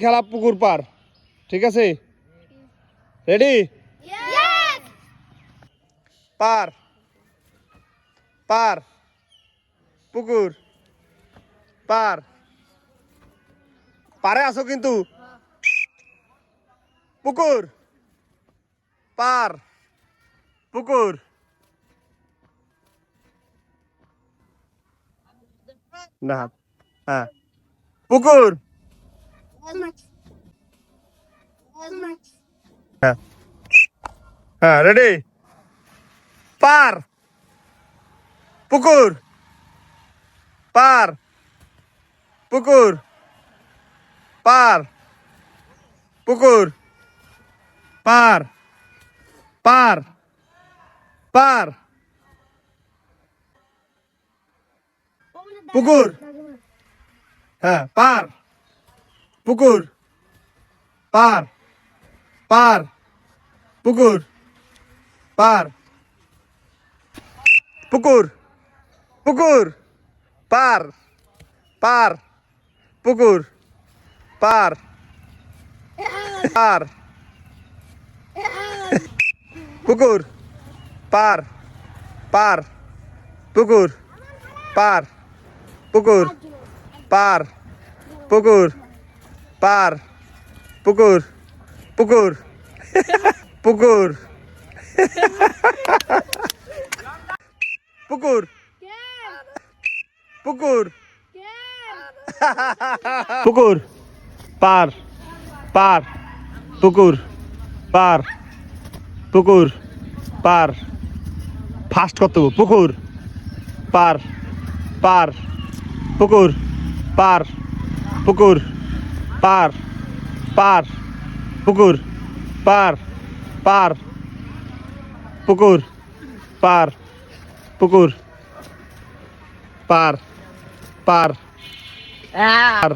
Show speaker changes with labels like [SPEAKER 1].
[SPEAKER 1] খেলা পুকুর পার, ঠিক আছে? রেডি? পার পার পুকুর পার। পারে আসো কিন্তু। পুকুর পার পুকুর। না, হ্যাঁ পুকুর। হ্যাঁ হ্যাঁ রেডি। পার পুকুর পার পুকুর পার পুকুর পার পার পার পুকুর। হ্যাঁ পার পুকুর পার পার পুকুর পার পুকুর পুকুর পার পার পুকুর পার পার পুকুর পার পার পুকুর পার পুকুর পার পুকুর পার পুকুর পুকুর পুকুর পুকুর পুকুর পুকুর পার পার পুকুর পার পুকুর পার। ফাস্ট কত? পুকুর পার পার পুকুর পার পুকুর পার পার পুকুর পার পার পুকুর পার পুকুর পার পার পার।